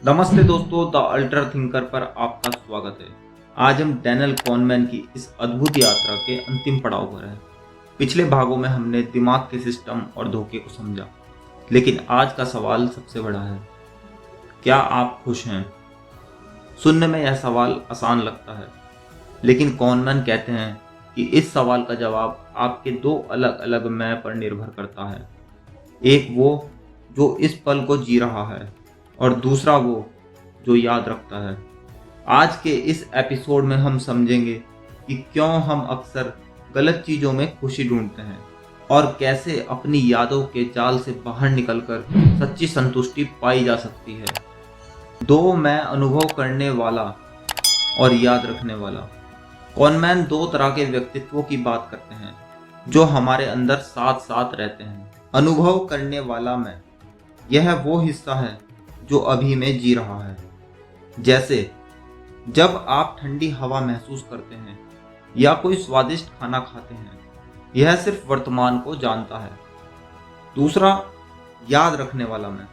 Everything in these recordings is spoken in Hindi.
नमस्ते दोस्तों, द अल्ट्रा थिंकर पर आपका स्वागत है। आज हम डैनियल कॉनमैन की इस अद्भुत यात्रा के अंतिम पड़ाव पर हैं। पिछले भागों में हमने दिमाग के सिस्टम और धोखे को समझा, लेकिन आज का सवाल सबसे बड़ा है। क्या आप खुश हैं? सुनने में यह सवाल आसान लगता है, लेकिन कॉनमैन कहते हैं कि इस सवाल का जवाब आपके दो अलग अलग मैं पर निर्भर करता है। एक वो जो इस पल को जी रहा है, और दूसरा वो जो याद रखता है। आज के इस एपिसोड में हम समझेंगे कि क्यों हम अक्सर गलत चीज़ों में खुशी ढूंढते हैं और कैसे अपनी यादों के जाल से बाहर निकलकर सच्ची संतुष्टि पाई जा सकती है। दो मैं अनुभव करने वाला और याद रखने वाला। कॉनमैन दो तरह के व्यक्तित्वों की बात करते हैं जो हमारे अंदर साथ साथ रहते हैं। अनुभव करने वाला मैं, यह वो हिस्सा है जो अभी में जी रहा है। जैसे जब आप ठंडी हवा महसूस करते हैं या कोई स्वादिष्ट खाना खाते हैं, यह सिर्फ वर्तमान को जानता है। दूसरा, याद रखने वाला मैं,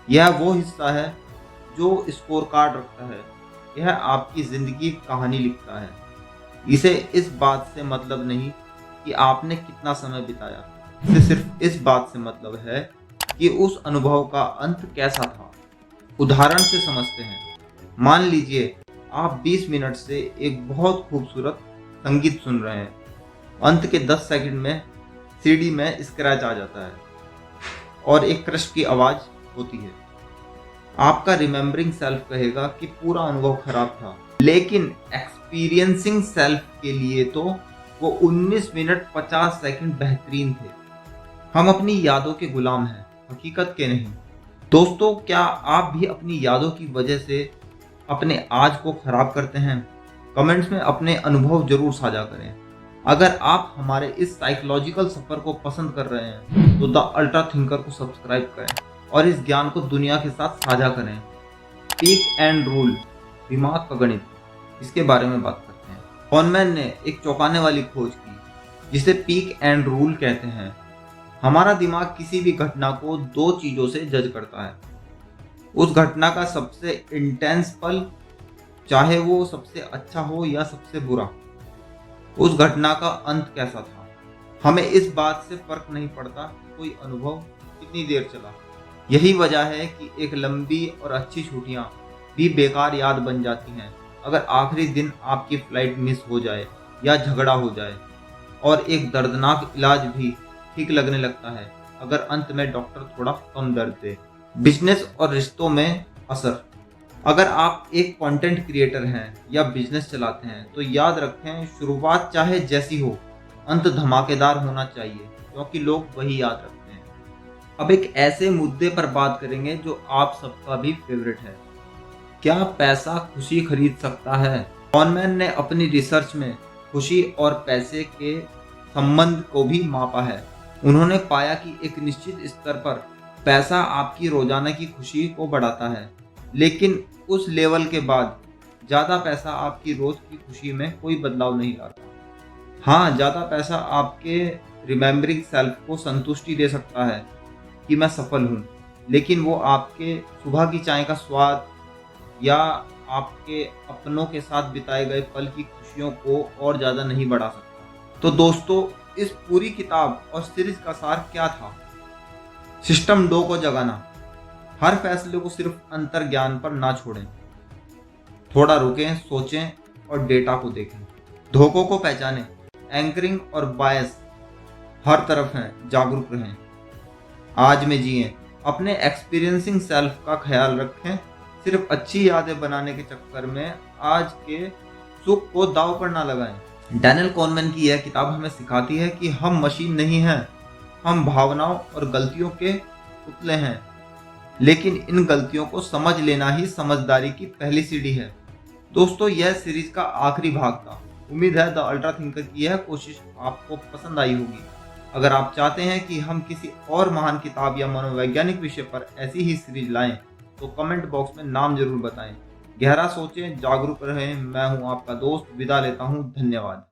यह वो हिस्सा है जो स्कोर कार्ड रखता है। यह आपकी जिंदगी की कहानी लिखता है। इसे इस बात से मतलब नहीं कि आपने कितना समय बिताया, इसे सिर्फ इस बात से मतलब है कि उस अनुभव का अंत कैसा था। उदाहरण से समझते हैं। मान लीजिए आप 20 मिनट से एक बहुत खूबसूरत संगीत सुन रहे हैं। अंत के 10 सेकंड में सीडी में स्क्रैच आ जाता है और एक क्रश की आवाज़ होती है। आपका रिमेम्बरिंग सेल्फ कहेगा कि पूरा अनुभव खराब था, लेकिन एक्सपीरियंसिंग सेल्फ के लिए तो वो 19 मिनट 50 सेकंड बेहतरीन थे। हम अपनी यादों के गुलाम हैं, हकीकत के नहीं। दोस्तों, क्या आप भी अपनी यादों की वजह से अपने आज को खराब करते हैं? कमेंट्स में अपने अनुभव जरूर साझा करें। अगर आप हमारे इस साइकोलॉजिकल सफर को पसंद कर रहे हैं तो द अल्ट्रा थिंकर को सब्सक्राइब करें और इस ज्ञान को दुनिया के साथ साझा करें। पीक एंड रूल, दिमाग का गणित, इसके बारे में बात करते हैं। कॉनमैन ने एक चौंकाने वाली खोज की जिसे पीक एंड रूल कहते हैं। हमारा दिमाग किसी भी घटना को दो चीजों से जज करता है। उस घटना का सबसे इंटेंस पल, चाहे वो सबसे अच्छा हो या सबसे बुरा। उस घटना का अंत कैसा था। हमें इस बात से फर्क नहीं पड़ता कोई अनुभव कितनी देर चला। यही वजह है कि एक लंबी और अच्छी छुट्टियां भी बेकार याद बन जाती हैं अगर आखिरी दिन आपकी फ्लाइट मिस हो जाए या झगड़ा हो जाए, और एक दर्दनाक इलाज भी ठीक लगने लगता है अगर अंत में डॉक्टर थोड़ा कम दर्द दे। बिजनेस और रिश्तों में असर। अगर आप एक कंटेंट क्रिएटर हैं या बिजनेस चलाते हैं तो याद रखें, शुरुआत चाहे जैसी हो, अंत धमाकेदार होना चाहिए, क्योंकि लोग वही याद रखते हैं। अब एक ऐसे मुद्दे पर बात करेंगे जो आप सबका भी फेवरेट है। क्या पैसा खुशी खरीद सकता है? कॉनमैन ने अपनी रिसर्च में खुशी और पैसे के संबंध को भी मापा है। उन्होंने पाया कि एक निश्चित स्तर पर पैसा आपकी रोजाना की खुशी को बढ़ाता है, लेकिन उस लेवल के बाद ज़्यादा पैसा आपकी रोज की खुशी में कोई बदलाव नहीं लाता। हाँ, ज़्यादा पैसा आपके रिमेम्बरिंग सेल्फ को संतुष्टि दे सकता है कि मैं सफल हूँ, लेकिन वो आपके सुबह की चाय का स्वाद या आपके अपनों के साथ बिताए गए पल की खुशियों को और ज़्यादा नहीं बढ़ा सकता। तो दोस्तों, इस पूरी किताब और सीरीज का सार क्या था? सिस्टम 2 को जगाना। हर फैसले को सिर्फ अंतर ज्ञान पर ना छोड़ें। थोड़ा रुकें, सोचें और डेटा को देखें। धोखों को पहचानें। एंकरिंग और बायस हर तरफ हैं, जागरूक रहें। आज में जिएं। अपने एक्सपीरियंसिंग सेल्फ का ख्याल रखें। सिर्फ अच्छी यादें बनाने के चक्कर में आज के सुख को दांव पर ना लगाएं। डैनियल कॉनमैन की यह किताब हमें सिखाती है कि हम मशीन नहीं हैं, हम भावनाओं और गलतियों के पुतले हैं, लेकिन इन गलतियों को समझ लेना ही समझदारी की पहली सीढ़ी है। दोस्तों, यह सीरीज का आखिरी भाग था। उम्मीद है द अल्ट्रा थिंकर की यह कोशिश आपको पसंद आई होगी। अगर आप चाहते हैं कि हम किसी और महान किताब या मनोवैज्ञानिक विषय पर ऐसी ही सीरीज लाएं, तो कमेंट बॉक्स में नाम जरूर बताएं। गहरा सोचें, जागरूक रहें। मैं हूं आपका दोस्त, विदा लेता हूं। धन्यवाद।